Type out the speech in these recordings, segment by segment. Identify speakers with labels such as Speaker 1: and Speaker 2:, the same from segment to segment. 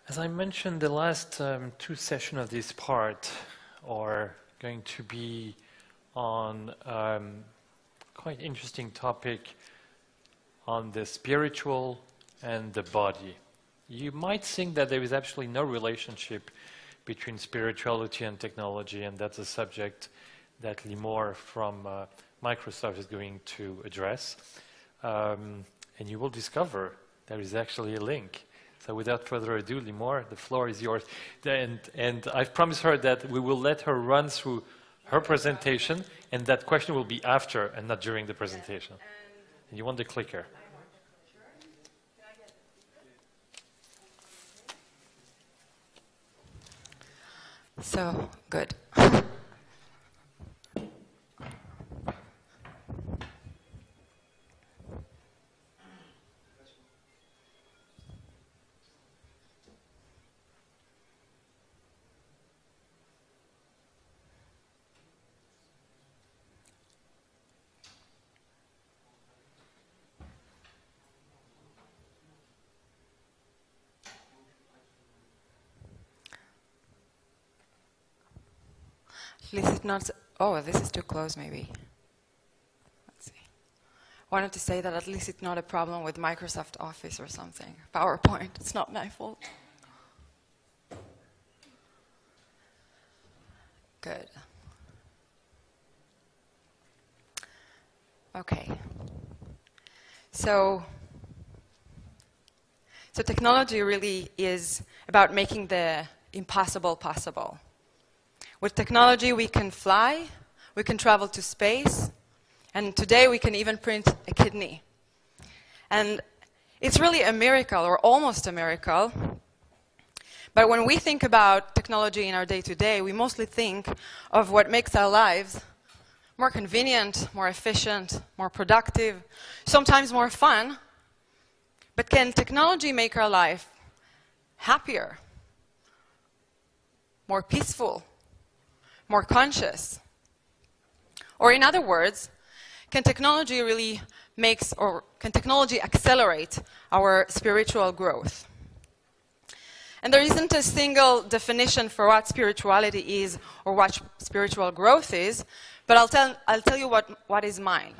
Speaker 1: As I mentioned, the last two sessions of this part are going to be on quite interesting topic on the spiritual and the body. You might think that there is actually no relationship between spirituality and technology, and that's a subject that Limor from Microsoft is going to address. And you will discover there is actually a link. So without further ado, Limor, the floor is yours. And I've promised her that we will let her run through her presentation, and that question will be after and not during the presentation. And you want the clicker.
Speaker 2: So, good. At least it's not. Oh, this is too close, maybe. Let's see. I wanted to say that at least it's not a problem with Microsoft Office or something. PowerPoint. It's not my fault. Good. Okay. So technology really is about making the impossible possible. With technology, we can fly, we can travel to space, and today we can even print a kidney. And it's really a miracle, or almost a miracle. But when we think about technology in our day-to-day, we mostly think of what makes our lives more convenient, more efficient, more productive, sometimes more fun. But can technology make our life happier, more peaceful, more conscious? Or in other words, can technology really can technology accelerate our spiritual growth? And there isn't a single definition for what spirituality is or what spiritual growth is, but I'll tell you what is mine.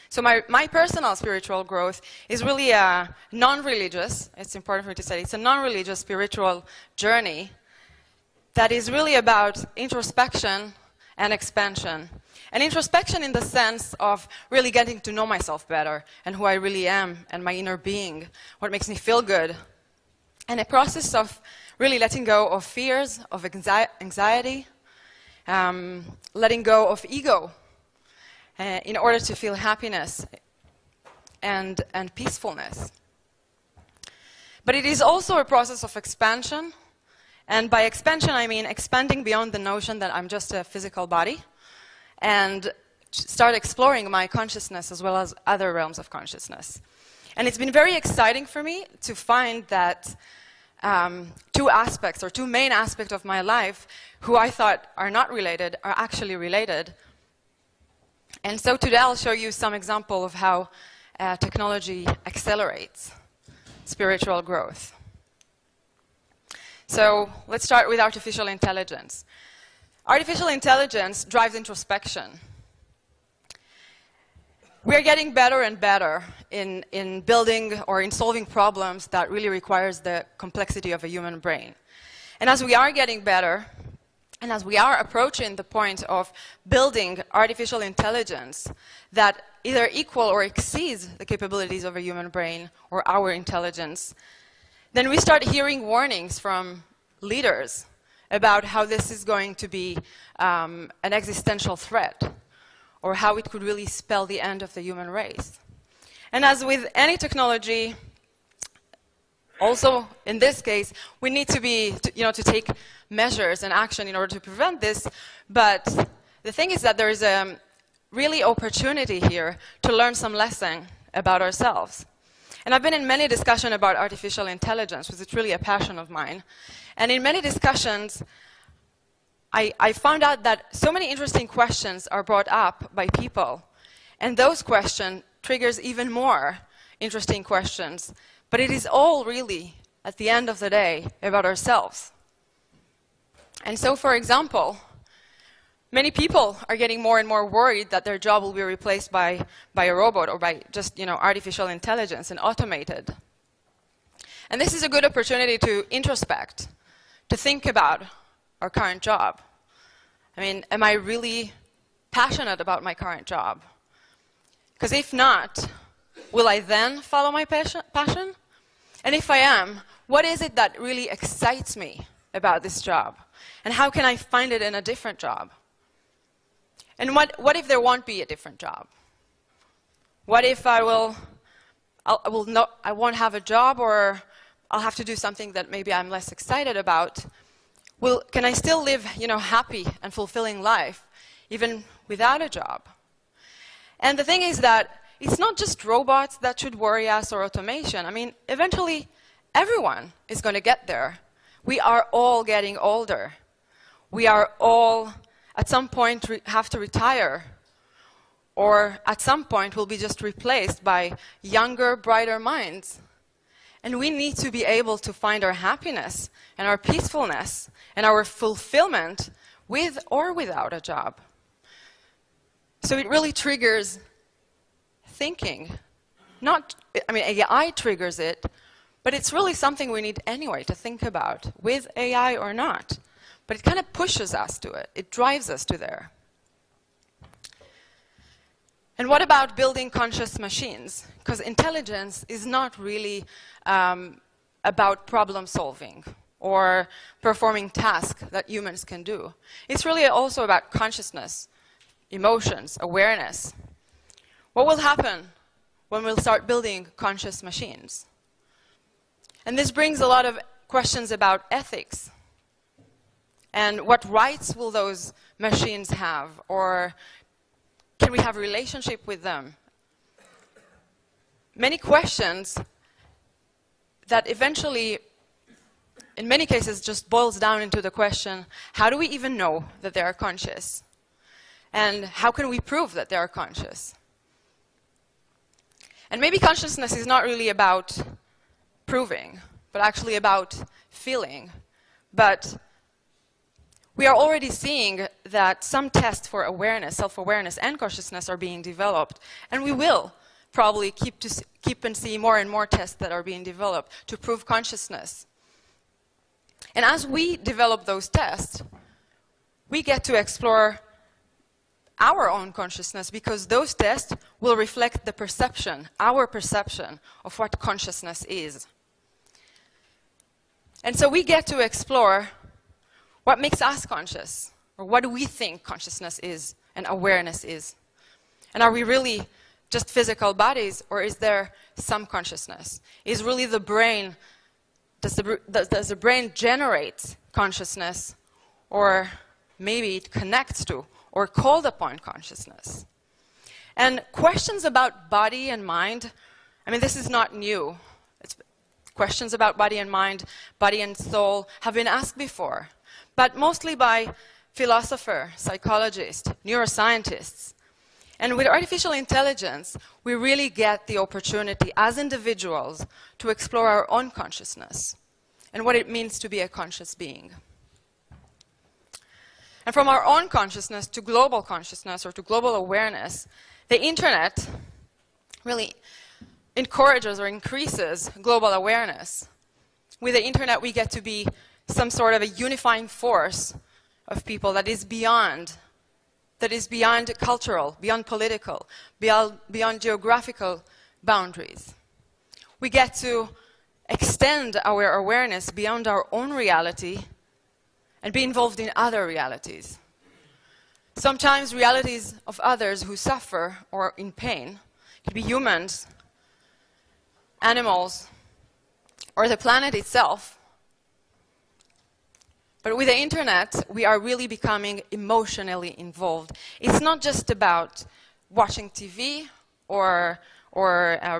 Speaker 2: So my personal spiritual growth is really a non-religious, it's important for me to say, it's a non-religious spiritual journey that is really about introspection and expansion. And introspection in the sense of really getting to know myself better and who I really am and my inner being, what makes me feel good. And a process of really letting go of fears, of anxiety, letting go of ego in order to feel happiness and peacefulness. But it is also a process of expansion. And by expansion, I mean expanding beyond the notion that I'm just a physical body and start exploring my consciousness as well as other realms of consciousness. And it's been very exciting for me to find that two main aspects of my life who I thought are not related are actually related. And so today I'll show you some example of how technology accelerates spiritual growth. So let's start with artificial intelligence. Artificial intelligence drives introspection. We're getting better and better in building or in solving problems that really requires the complexity of a human brain. And as we are getting better, and as we are approaching the point of building artificial intelligence that either equal or exceeds the capabilities of a human brain or our intelligence, then we start hearing warnings from leaders about how this is going to be an existential threat, or how it could really spell the end of the human race. And as with any technology, also in this case, we need to take measures and action in order to prevent this. But the thing is that there is a really opportunity here to learn some lesson about ourselves. And I've been in many discussions about artificial intelligence, which is really a passion of mine. And in many discussions, I found out that so many interesting questions are brought up by people. And those questions triggers even more interesting questions. But it is all really at the end of the day about ourselves. And so, for example, many people are getting more and more worried that their job will be replaced by a robot or by just, artificial intelligence and automated. And this is a good opportunity to introspect, to think about our current job. I mean, am I really passionate about my current job? Because if not, will I then follow my passion? And if I am, what is it that really excites me about this job? And how can I find it in a different job? And what if there won't be a different job? What if I won't have a job, or I'll have to do something that maybe I'm less excited about? Can I still live, happy and fulfilling life, even without a job? And the thing is that it's not just robots that should worry us or automation. I mean, eventually, everyone is going to get there. We are all getting older. We are all, at some point, have to retire. Or at some point, will be just replaced by younger, brighter minds. And we need to be able to find our happiness and our peacefulness and our fulfillment with or without a job. So it really triggers thinking. AI triggers it, but it's really something we need anyway to think about, with AI or not. But it kind of pushes us to it. It drives us to there. And what about building conscious machines? Because intelligence is not really about problem solving or performing tasks that humans can do. It's really also about consciousness, emotions, awareness. What will happen when we'll start building conscious machines? And this brings a lot of questions about ethics. And what rights will those machines have? Or can we have a relationship with them? Many questions that eventually, in many cases, just boils down into the question, how do we even know that they are conscious? And how can we prove that they are conscious? And maybe consciousness is not really about proving, but actually about feeling. But we are already seeing that some tests for awareness, self-awareness, and consciousness are being developed. And we will probably keep and see more and more tests that are being developed to prove consciousness. And as we develop those tests, we get to explore our own consciousness, because those tests will reflect the perception, our perception of what consciousness is. And so we get to explore what makes us conscious, or what do we think consciousness is and awareness is. And are we really just physical bodies, or is there some consciousness? Is really the brain, does the brain generate consciousness, or maybe it connects to or called upon consciousness? And questions about body and mind, I mean, this is not new. Questions about body and mind, body and soul have been asked before, but mostly by philosophers, psychologists, neuroscientists. And with artificial intelligence, we really get the opportunity as individuals to explore our own consciousness and what it means to be a conscious being. And from our own consciousness to global consciousness or to global awareness, the internet really encourages or increases global awareness. With the internet, we get to be some sort of a unifying force of people that is beyond cultural, beyond political, beyond geographical boundaries. We get to extend our awareness beyond our own reality and be involved in other realities. Sometimes realities of others who suffer or in pain. It could be humans, animals, or the planet itself. But with the internet, we are really becoming emotionally involved. It's not just about watching TV or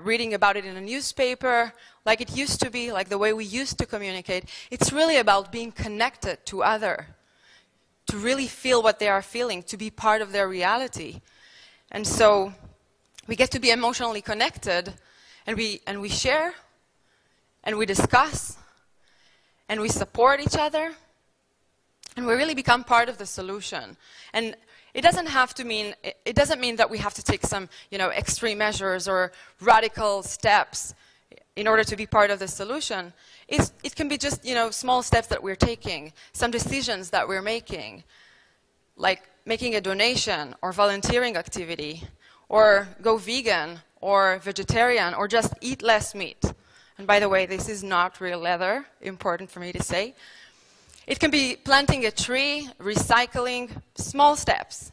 Speaker 2: reading about it in a newspaper, like it used to be, like the way we used to communicate. It's really about being connected to others, to really feel what they are feeling, to be part of their reality. And so we get to be emotionally connected, and we share, and we discuss, and we support each other, and we really become part of the solution. And it doesn't mean that we have to take some, extreme measures or radical steps in order to be part of the solution. It can be just, small steps that we're taking, some decisions that we're making, like making a donation or volunteering activity, or go vegan or vegetarian, or just eat less meat. And by the way, this is not real leather, important for me to say. It can be planting a tree, recycling, small steps.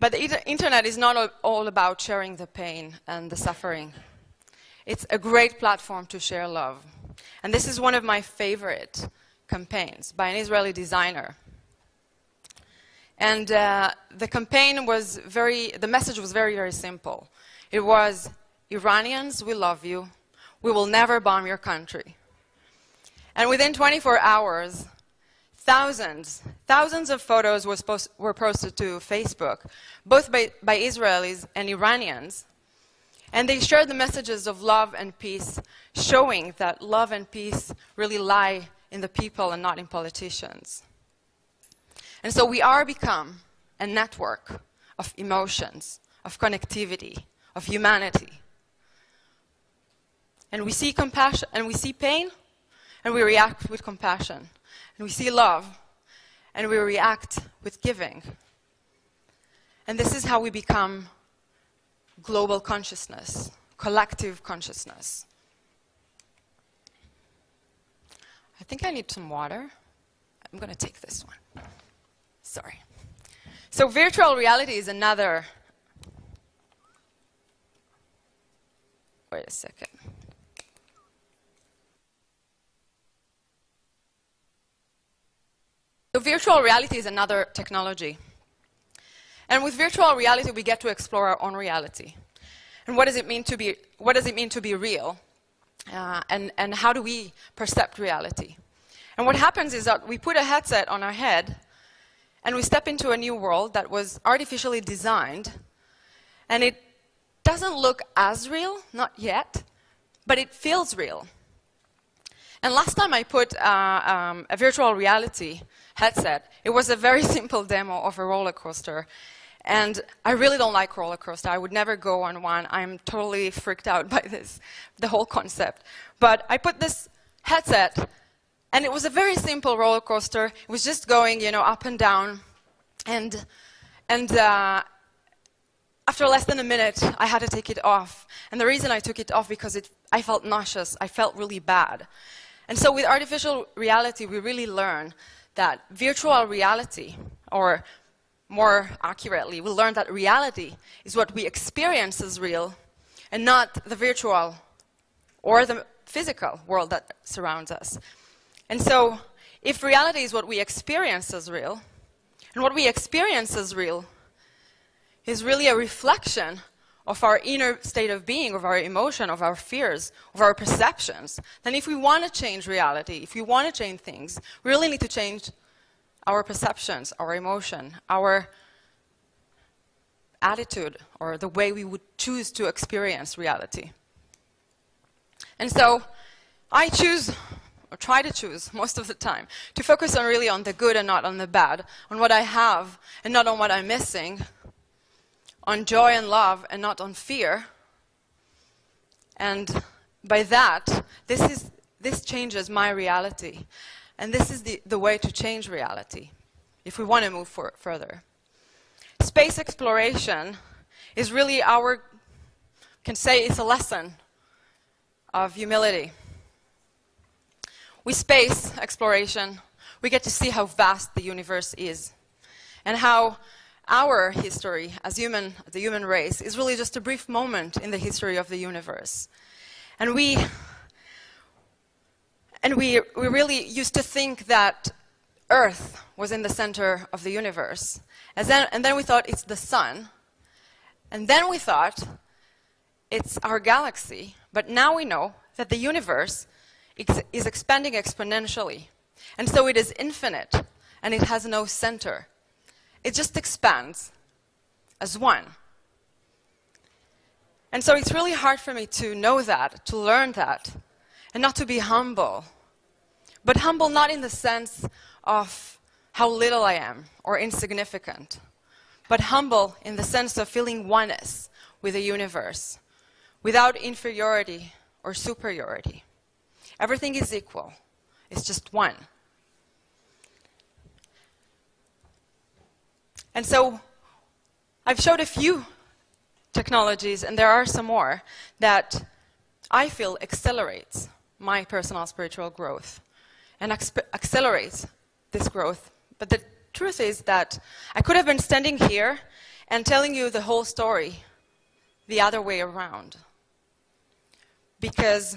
Speaker 2: But the internet is not all about sharing the pain and the suffering. It's a great platform to share love. And this is one of my favorite campaigns by an Israeli designer. And the campaign was the message was very, very simple. It was, Iranians, we love you. We will never bomb your country. And within 24 hours, thousands of photos were posted to Facebook, both by Israelis and Iranians. And they shared the messages of love and peace, showing that love and peace really lie in the people and not in politicians. And so we are become a network of emotions, of connectivity, of humanity. And we see compassion, and we see pain, and we react with compassion. And we see love, and we react with giving. And this is how we become global consciousness, collective consciousness. I think I need some water. I'm going to take this one. Sorry. So virtual reality is another... Wait a second. So virtual reality is another technology. And with virtual reality, we get to explore our own reality. And what does it mean to be real? And how do we perceive reality? And what happens is that we put a headset on our head, and we step into a new world that was artificially designed, and it doesn't look as real, not yet, but it feels real. And last time I put a virtual reality headset, it was a very simple demo of a roller coaster. And I really don't like roller coaster. I would never go on one. I'm totally freaked out by this, the whole concept. But I put this headset, and it was a very simple roller coaster. It was just going, up and down. And after less than a minute, I had to take it off. And the reason I took it off because I felt nauseous. I felt really bad. And so with artificial reality, we really learn that virtual reality, or more accurately, we learn that reality is what we experience as real, and not the virtual or the physical world that surrounds us. And so if reality is what we experience as real, and what we experience as real is really a reflection of our inner state of being, of our emotion, of our fears, of our perceptions, then if we want to change reality, if we want to change things, we really need to change our perceptions, our emotion, our attitude, or the way we would choose to experience reality. And so I choose, or try to choose most of the time, to focus really on the good and not on the bad, on what I have and not on what I'm missing, on joy and love and not on fear. And by that, this changes my reality. And this is the way to change reality, if we want to move further. Space exploration is really can say it's a lesson of humility. With space exploration, we get to see how vast the universe is, and how our history as the human race is really just a brief moment in the history of the universe. And we really used to think that Earth was in the center of the universe. And then we thought it's the sun. And then we thought it's our galaxy. But now we know that the universe is expanding exponentially. And so it is infinite, and it has no center. It just expands as one. And so it's really hard for me to know that, to learn that. and not to be humble. But humble not in the sense of how little I am or insignificant, but humble in the sense of feeling oneness with the universe, without inferiority or superiority. Everything is equal. It's just one. And so I've showed a few technologies, and there are some more, that I feel accelerates my personal spiritual growth and accelerates this growth. But the truth is that I could have been standing here and telling you the whole story the other way around. Because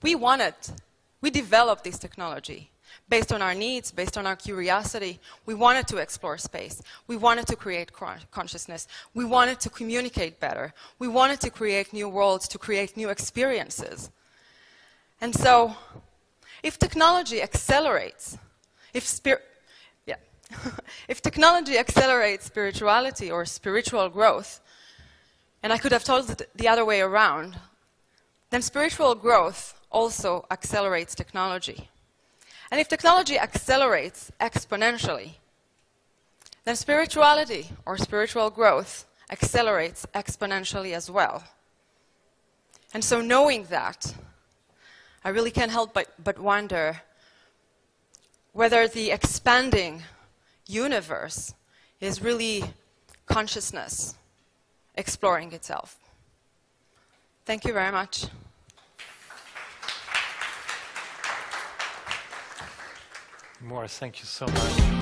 Speaker 2: we developed this technology based on our needs, based on our curiosity. We wanted to explore space. We wanted to create consciousness. We wanted to communicate better. We wanted to create new worlds, to create new experiences. And so, if technology accelerates, if technology accelerates spirituality or spiritual growth, and I could have told it the other way around, then spiritual growth also accelerates technology. And if technology accelerates exponentially, then spirituality or spiritual growth accelerates exponentially as well. And so knowing that, I really can't help but wonder whether the expanding universe is really consciousness exploring itself. Thank you very much.
Speaker 1: Limor, thank you so much.